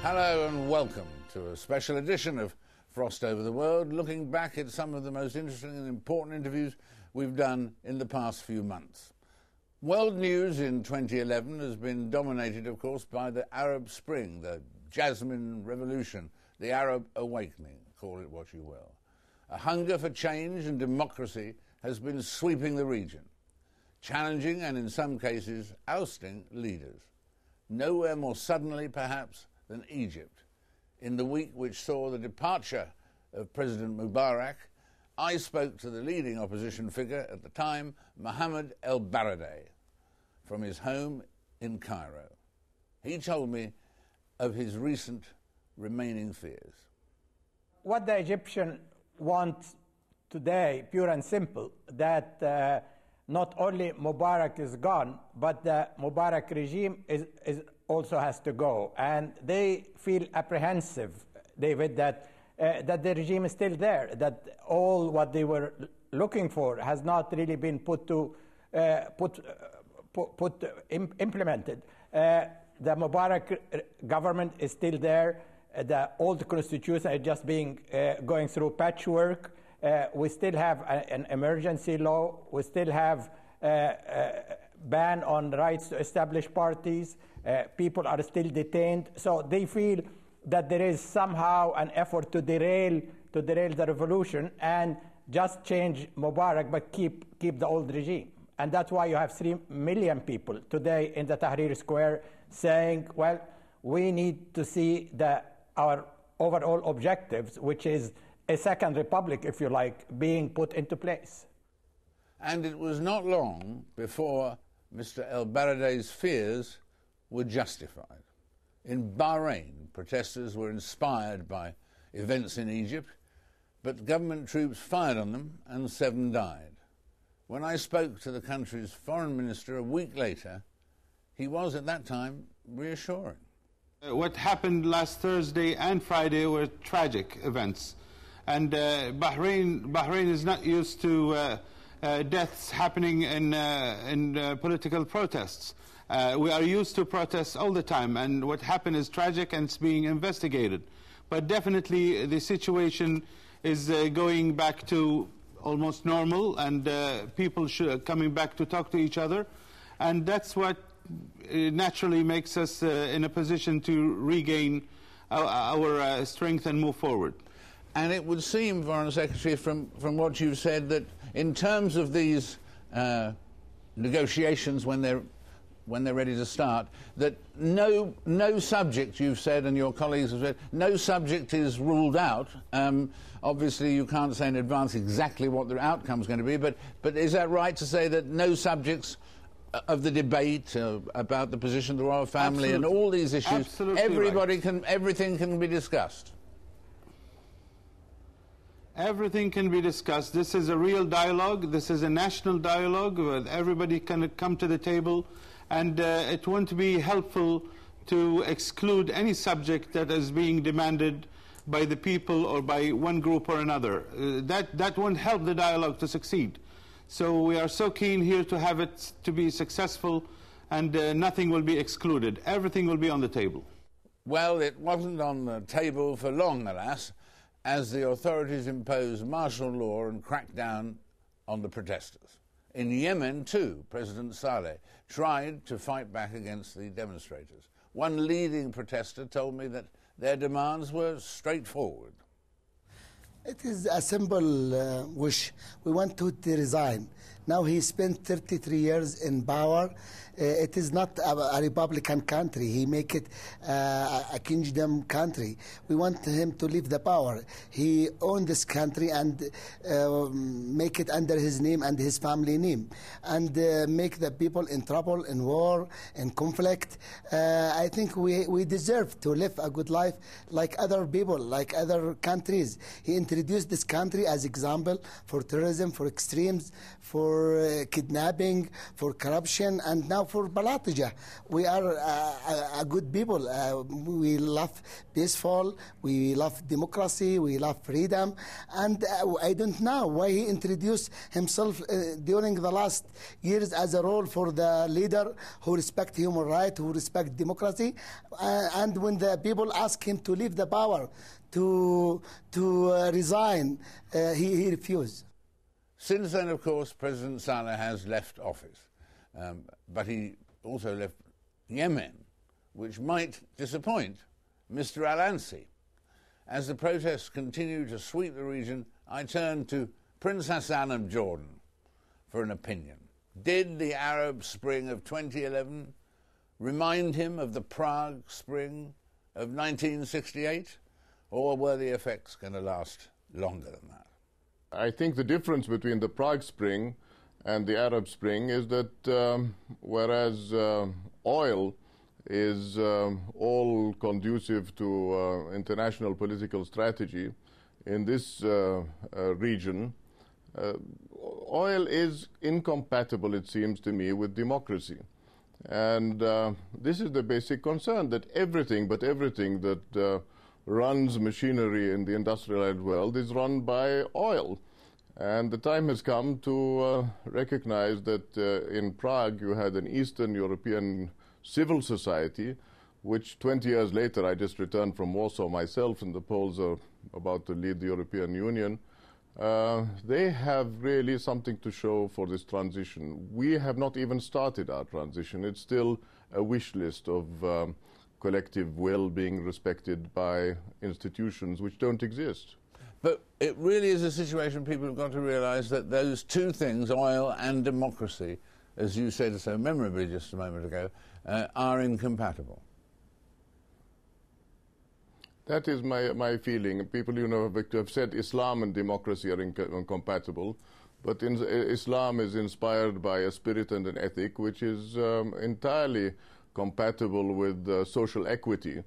Hello and welcome to a special edition of Frost Over the World, looking back at some of the most interesting and important interviews we've done in the past few months. World news in 2011 has been dominated, of course, by the Arab Spring, the Jasmine Revolution, the Arab Awakening, call it what you will. A hunger for change and democracy has been sweeping the region, challenging and in some cases ousting leaders. Nowhere more suddenly, perhaps, than Egypt. In the week which saw the departure of President Mubarak, I spoke to the leading opposition figure at the time, Mohamed ElBaradei, from his home in Cairo. He told me of his recent remaining fears. What the Egyptians want today, pure and simple, that not only Mubarak is gone, but the Mubarak regime also has to go. And they feel apprehensive, David, that the regime is still there, that all what they were looking for has not really been implemented. The Mubarak government is still there. The old constitution is just going through patchwork. We still have an emergency law. We still have a ban on rights to establish parties. People are still detained. So they feel that there is somehow an effort to derail the revolution and just change Mubarak, but keep the old regime. And that's why you have 3 million people today in the Tahrir Square saying, well, we need to see our overall objectives, which is a second republic, if you like, being put into place. And it was not long before Mr. ElBaradei's fears were justified. In Bahrain, protesters were inspired by events in Egypt, but government troops fired on them and 7 died. When I spoke to the country's foreign minister a week later, he was at that time reassuring. What happened last Thursday and Friday were tragic events. And Bahrain is not used to deaths happening in political protests. We are used to protests all the time, and what happened is tragic and it's being investigated. But definitely the situation is going back to almost normal, and people coming back to talk to each other. And that's what naturally makes us in a position to regain our strength and move forward. And it would seem, Foreign Secretary, from what you've said, that in terms of these negotiations when they're ready to start, that no subject, you've said, and your colleagues have said, no subject is ruled out. Obviously, you can't say in advance exactly what the outcome's going to be, but is that right to say that no subjects of the debate about the position of the royal family and all these issues, Absolutely everything can be discussed? Everything can be discussed. This is a real dialogue. This is a national dialogue where everybody can come to the table, and it won't be helpful to exclude any subject that is being demanded by the people or by one group or another. That won't help the dialogue to succeed. So we are so keen here to have it to be successful, and nothing will be excluded. Everything will be on the table. Well, it wasn't on the table for long, alas, as the authorities imposed martial law and cracked down on the protesters. In Yemen, too, President Saleh tried to fight back against the demonstrators. One leading protester told me that their demands were straightforward. It is a simple wish. We want to resign. Now he spent 33 years in power. It is not a Republican country. He make it a kingdom country. We want him to leave the power. He owned this country and make it under his name and his family name, and make the people in trouble, in war, in conflict. I think we deserve to live a good life like other people, like other countries. He introduced this country as example for terrorism, for extremes, for for kidnapping, for corruption, and now for Balatija. We are a good people. We love peaceful, we love democracy, we love freedom, and I don't know why he introduced himself during the last years as a role for the leader who respect human rights, who respect democracy, and when the people ask him to leave the power, to resign, he refused. Since then, of course, President Saleh has left office, but he also left Yemen, which might disappoint Mr. Al-Ansi. As the protests continue to sweep the region, I turn to Prince Hassan of Jordan for an opinion. Did the Arab Spring of 2011 remind him of the Prague Spring of 1968, or were the effects going to last longer than that? I think the difference between the Prague Spring and the Arab Spring is that whereas oil is all conducive to international political strategy, in this region, oil is incompatible, it seems to me, with democracy. And this is the basic concern, that everything that runs machinery in the industrialized world is run by oil. And the time has come to recognize that in Prague you had an Eastern European civil society, which 20 years later, I just returned from Warsaw myself, and the Poles are about to lead the European Union. They have really something to show for this transition. We have not even started our transition. It's still a wish list of collective will being respected by institutions which don't exist. But it really is a situation people have got to realise that those two things, oil and democracy, as you said so memorably just a moment ago, are incompatible. That is my feeling. People, have said Islam and democracy are incompatible, but Islam is inspired by a spirit and an ethic which is entirely compatible with social equity.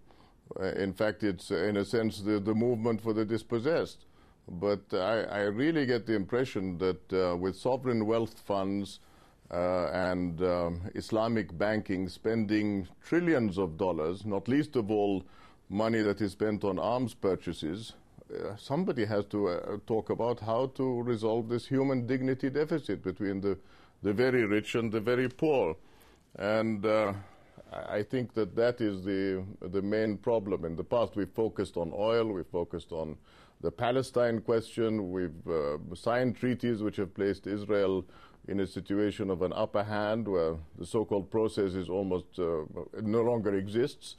In fact, it's, in a sense, the movement for the dispossessed. But I really get the impression that with sovereign wealth funds and Islamic banking spending trillions of dollars, not least of all money that is spent on arms purchases, somebody has to talk about how to resolve this human dignity deficit between the very rich and the very poor. And I think that is the main problem. In the past, we've focused on oil, we've focused on the Palestine question, we've signed treaties which have placed Israel in a situation of an upper hand where the so-called process is almost no longer exists.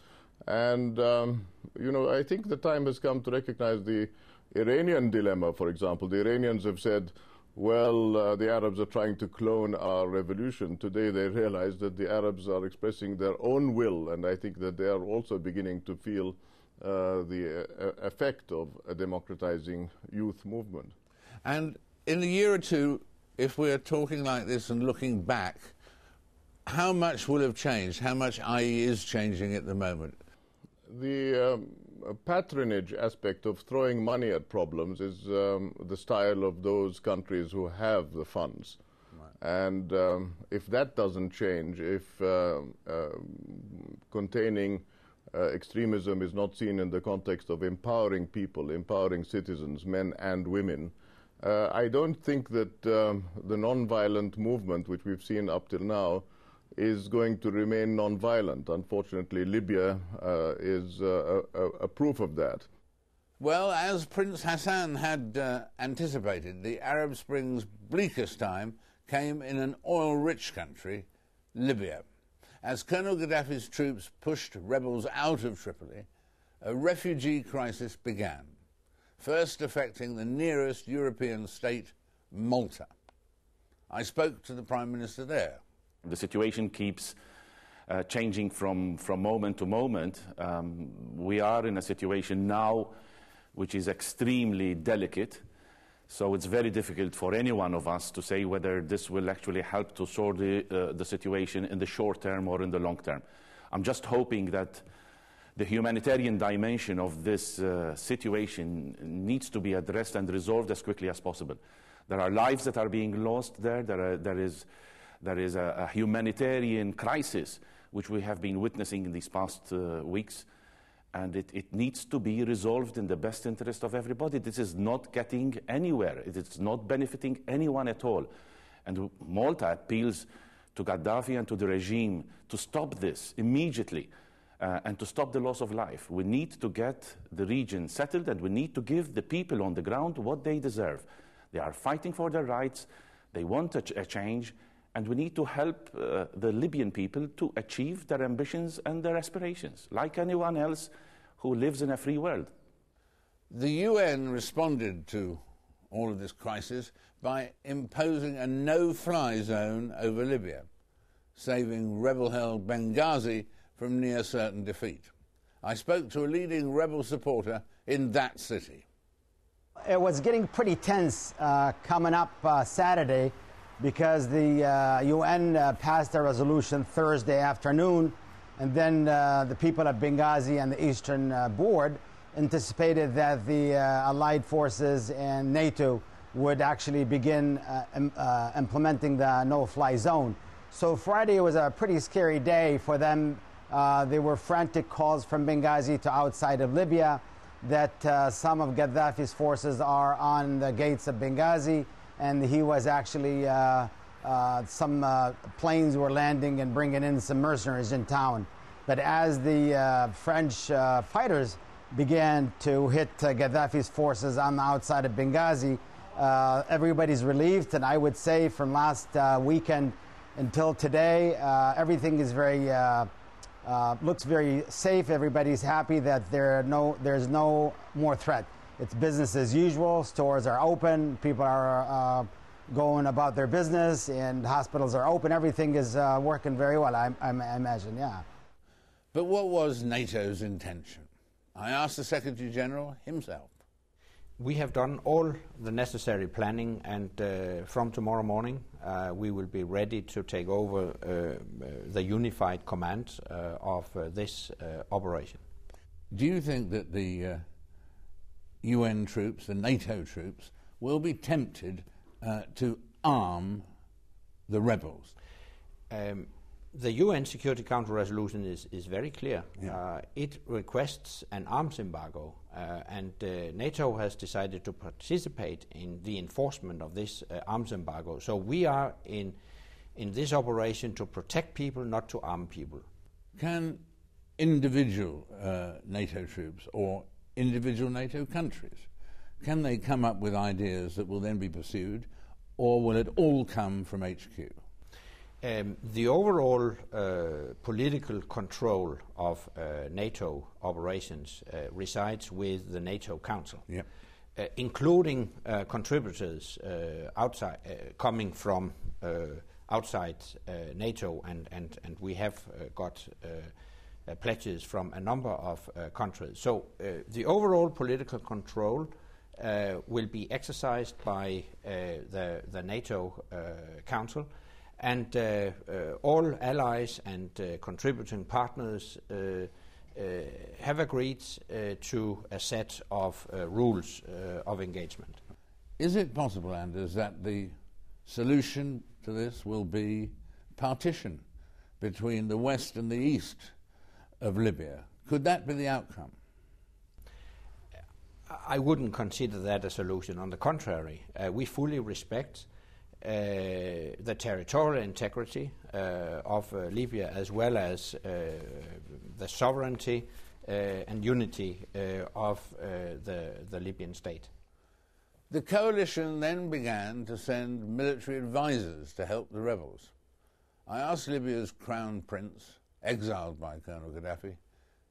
And, I think the time has come to recognize the Iranian dilemma, for example. The Iranians have said, well, the Arabs are trying to clone our revolution. Today they realize that the Arabs are expressing their own will, and I think that they are also beginning to feel the effect of a democratizing youth movement. And in a year or two, if we're talking like this and looking back, how much will have changed? How much IE is changing at the moment? The patronage aspect of throwing money at problems is the style of those countries who have the funds. Right. And if that doesn't change, if containing extremism is not seen in the context of empowering people, empowering citizens, men and women, I don't think that the non-violent movement, which we've seen up till now, is going to remain non-violent. Unfortunately, Libya is a proof of that. Well, as Prince Hassan had anticipated, the Arab Spring's bleakest time came in an oil-rich country, Libya. As Colonel Gaddafi's troops pushed rebels out of Tripoli, a refugee crisis began, first affecting the nearest European state, Malta. I spoke to the Prime Minister there. The situation keeps changing from moment to moment. We are in a situation now which is extremely delicate, so it's very difficult for any one of us to say whether this will actually help to solve the situation in the short term or in the long term. I'm just hoping that the humanitarian dimension of this situation needs to be addressed and resolved as quickly as possible. There are lives that are being lost there. There is a humanitarian crisis which we have been witnessing in these past weeks, and it needs to be resolved in the best interest of everybody. This is not getting anywhere. It is not benefiting anyone at all. And Malta appeals to Gaddafi and to the regime to stop this immediately and to stop the loss of life. We need to get the region settled, and we need to give the people on the ground what they deserve. They are fighting for their rights, they want a change, and we need to help the Libyan people to achieve their ambitions and their aspirations, like anyone else who lives in a free world. The UN responded to all of this crisis by imposing a no-fly zone over Libya, saving rebel-held Benghazi from near-certain defeat. I spoke to a leading rebel supporter in that city. It was getting pretty tense coming up Saturday because the UN passed a resolution Thursday afternoon, and then the people of Benghazi and the Eastern Board anticipated that the Allied forces and NATO would actually begin implementing the no-fly zone. So Friday was a pretty scary day for them. There were frantic calls from Benghazi to outside of Libya that some of Gaddafi's forces are on the gates of Benghazi, and he was actually, some planes were landing and bringing in some mercenaries in town. But as the French fighters began to hit Gaddafi's forces on the outside of Benghazi, everybody's relieved, and I would say from last weekend until today, everything is looks very safe. Everybody's happy that there's no more threat. It's business as usual. Stores are open. People are going about their business, and hospitals are open. Everything is working very well, I imagine, yeah. But what was NATO's intention? I asked the Secretary General himself. We have done all the necessary planning, and from tomorrow morning we will be ready to take over the unified command of this operation. Do you think that the UN troops, the NATO troops, will be tempted to arm the rebels? The UN Security Council resolution is very clear. Yeah. It requests an arms embargo, and NATO has decided to participate in the enforcement of this arms embargo. So we are in this operation to protect people, not to arm people. Can individual NATO troops or individual NATO countries, can they come up with ideas that will then be pursued, or will it all come from HQ? The overall political control of NATO operations resides with the NATO Council, yep. Including contributors outside, coming from outside NATO, and we have got pledges from a number of countries. So the overall political control will be exercised by the NATO Council. And all allies and contributing partners have agreed to a set of rules of engagement. Is it possible, Anders, that the solution to this will be partition between the west and the east of Libya? Could that be the outcome? I wouldn't consider that a solution. On the contrary, we fully respect the territorial integrity of Libya, as well as the sovereignty and unity of the Libyan state. The coalition then began to send military advisors to help the rebels. I asked Libya's Crown Prince, exiled by Colonel Gaddafi,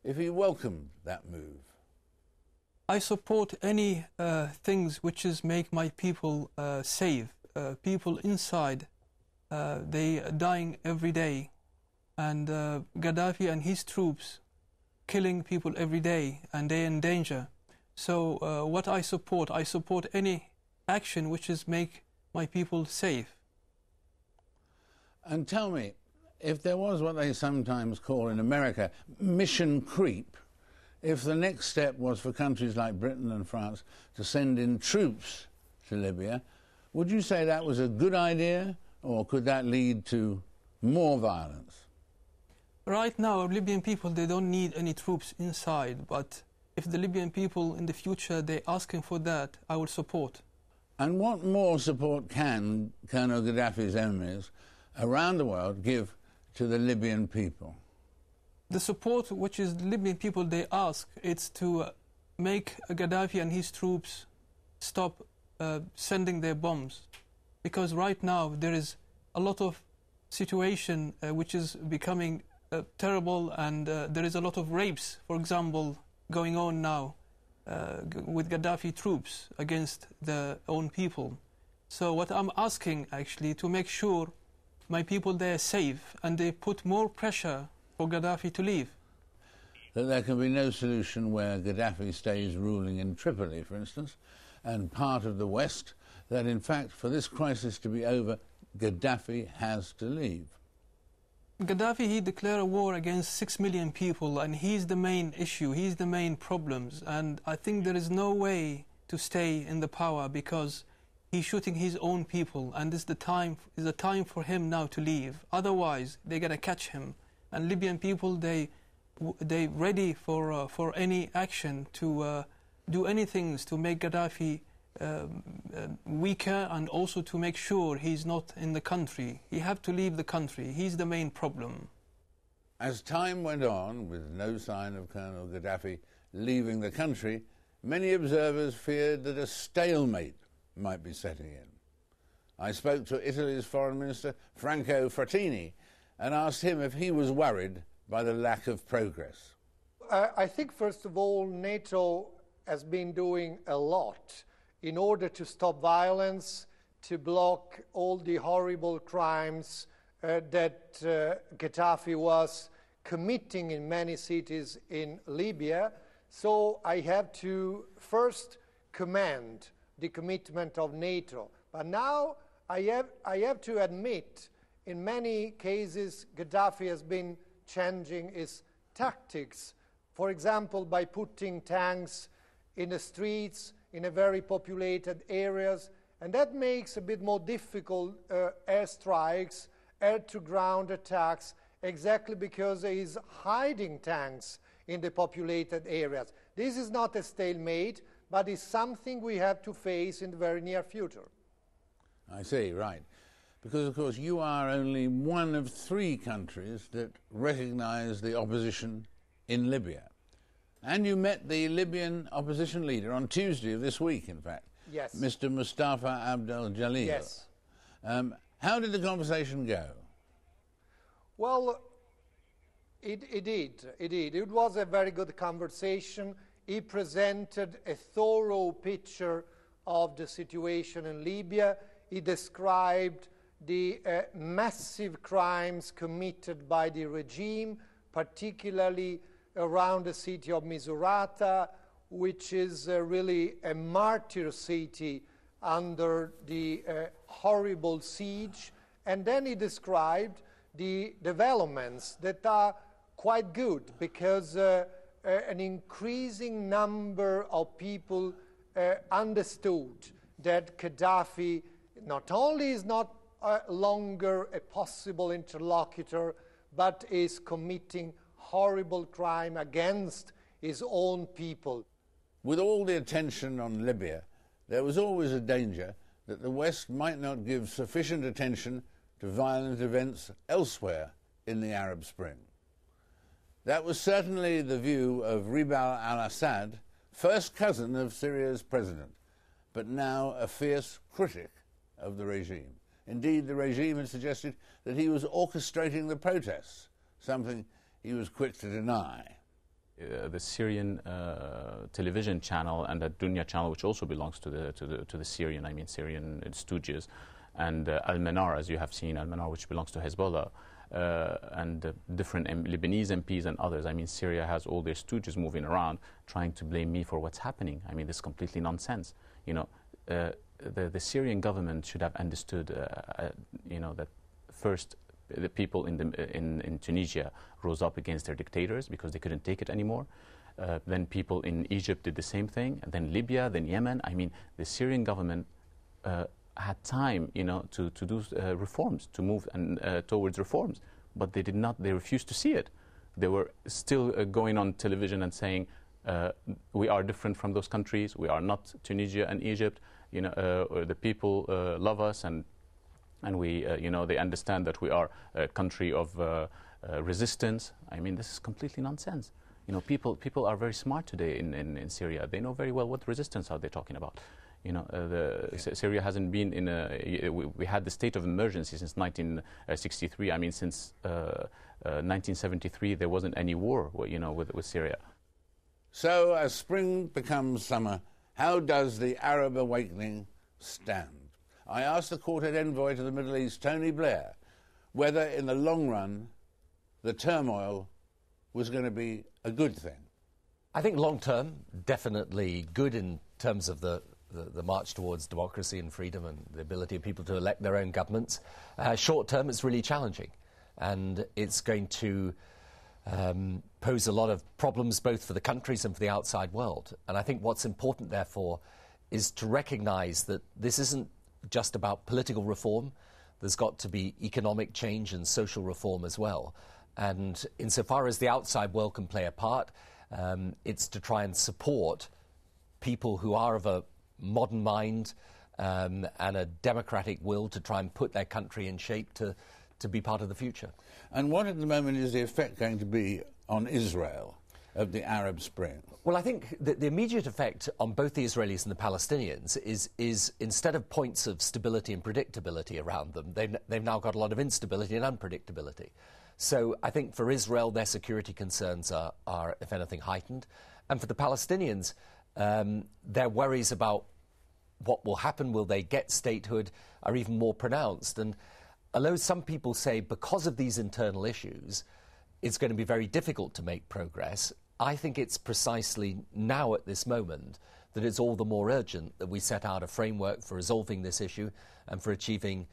if he welcomed that move. I support any things which is make my people safe. People inside, they are dying every day, and Gaddafi and his troops killing people every day, and they're in danger. So what I support any action which is make my people safe. And tell me, if there was what they sometimes call in America mission creep, if the next step was for countries like Britain and France to send in troops to Libya, Would you say that was a good idea, or could that lead to more violence? Right now, Libyan people, they don't need any troops inside, but if the Libyan people in the future, they're asking for that, I would support. And what more support can Colonel Gaddafi's enemies around the world give to the Libyan people? The support which is the Libyan people, they ask, it's to make Gaddafi and his troops stop sending their bombs. Because right now there is a lot of situation which is becoming terrible, and there is a lot of rapes, for example, going on now with Gaddafi troops against their own people. So what I'm asking actually to make sure my people there are safe, and they put more pressure for Gaddafi to leave. That there can be no solution where Gaddafi stays ruling in Tripoli, for instance, and part of the West, that in fact for this crisis to be over, Gaddafi has to leave. Gaddafi, he declared a war against 6 million people, and he's the main issue, he's the main problems, and I think there is no way to stay in the power because he's shooting his own people, and this is the time for him now to leave. Otherwise, they're going to catch him, and Libyan people, they ready for any action to do anything to make Gaddafi weaker, and also to make sure he's not in the country. He have to leave the country. He's the main problem. As time went on, with no sign of Colonel Gaddafi leaving the country, many observers feared that a stalemate might be setting in. I spoke to Italy's Foreign Minister Franco Frattini and asked him if he was worried by the lack of progress. I think, first of all, NATO has been doing a lot in order to stop violence, to block all the horrible crimes that Gaddafi was committing in many cities in Libya. So I have to first commend the commitment of NATO. But now I have to admit, in many cases, Gaddafi has been changing his tactics. For example, by putting tanks in the streets, in a very populated areas, and that makes a bit more difficult airstrikes, air-to-ground attacks, exactly because he is hiding tanks in the populated areas. This is not a stalemate, but is something we have to face in the very near future. I see, right. Because, of course, you are only one of 3 countries that recognise the opposition in Libya. And you met the Libyan opposition leader on Tuesday of this week, in fact. Yes. Mr. Mustafa Abdel Jalil. Yes. How did the conversation go? Well, it did. It was a very good conversation. He presented a thorough picture of the situation in Libya. He described the massive crimes committed by the regime, particularly around the city of Misurata, which is really a martyr city under the horrible siege. And then he described the developments that are quite good, because an increasing number of people understood that Gaddafi not only is not longer a possible interlocutor, but is committing horrible crime against his own people. With all the attention on Libya, there was always a danger that the West might not give sufficient attention to violent events elsewhere in the Arab Spring. That was certainly the view of Ribal al-Assad, first cousin of Syria's president, but now a fierce critic of the regime. Indeed, the regime had suggested that he was orchestrating the protests, something he was quick to deny. The Syrian television channel and the Dunya channel, which also belongs to the Syrian, Syrian stooges, and Al-Manar, as you have seen, Al-Manar, which belongs to Hezbollah, and different Lebanese MPs and others. Syria has all their stooges moving around trying to blame me for what's happening. This is completely nonsense. The Syrian government should have understood, that first the people in Tunisia rose up against their dictators because they couldn't take it anymore. Then people in Egypt did the same thing, and then Libya, then Yemen. The Syrian government had time, to do reforms, to move towards reforms, but they did not. They refused to see it. They were still going on television and saying, "We are different from those countries. We are not Tunisia and Egypt. The people love us, and we, they understand that we are a country of resistance." I mean, this is completely nonsense. People are very smart today in Syria. They know very well what resistance are they talking about. Syria hasn't been in we had the state of emergency since 1963. I mean, since 1973, there wasn't any war, with Syria. So, as spring becomes summer, how does the Arab awakening stand? I asked the Quartet Envoy to the Middle East, Tony Blair, whether in the long run the turmoil was going to be a good thing. I think long term, definitely good in terms of the march towards democracy and freedom and the ability of people to elect their own governments. Short term, it's really challenging, and it's going to pose a lot of problems both for the countries and for the outside world. And I think what's important, therefore, is to recognise that this isn't just about political reform. There's got to be economic change and social reform as well. And insofar as the outside world can play a part, it's to try and support people who are of a modern mind and a democratic will to try and put their country in shape to be part of the future. And what at the moment is the effect going to be on Israel of the Arab Spring? Well, I think that the immediate effect on both the Israelis and the Palestinians is instead of points of stability and predictability around them, they've now got a lot of instability and unpredictability. So I think for Israel, their security concerns are if anything, heightened. And for the Palestinians, their worries about what will happen, will they get statehood, are even more pronounced. And although some people say because of these internal issues, it's going to be very difficult to make progress, I think it's precisely now at this moment that it's all the more urgent that we set out a framework for resolving this issue and for achieving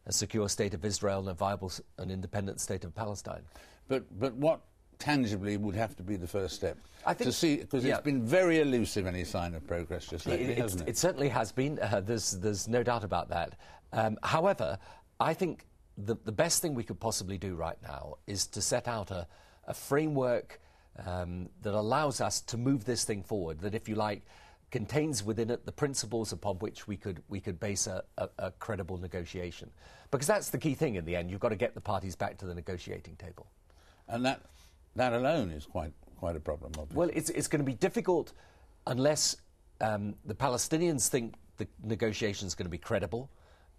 a secure state of Israel and a viable and independent state of Palestine. But what tangibly would have to be the first step? I think, to see, because it's been very elusive, any sign of progress just lately, hasn't it? It certainly has been. There's no doubt about that. However, I think the best thing we could possibly do right now is to set out a framework that allows us to move this thing forward, that, if you like, contains within it the principles upon which we could base a credible negotiation. Because that's the key thing in the end. You've got to get the parties back to the negotiating table. And that alone is quite a problem, obviously. Well, it's going to be difficult unless the Palestinians think the negotiation is going to be credible.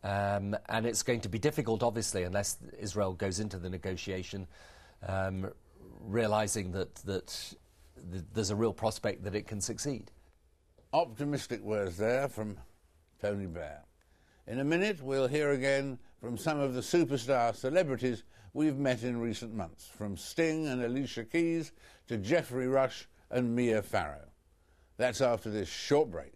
And it's going to be difficult, obviously, unless Israel goes into the negotiation realising that there's a real prospect that it can succeed. Optimistic words there from Tony Blair. In a minute, we'll hear again from some of the superstar celebrities we've met in recent months, from Sting and Alicia Keys to Geoffrey Rush and Mia Farrow. That's after this short break.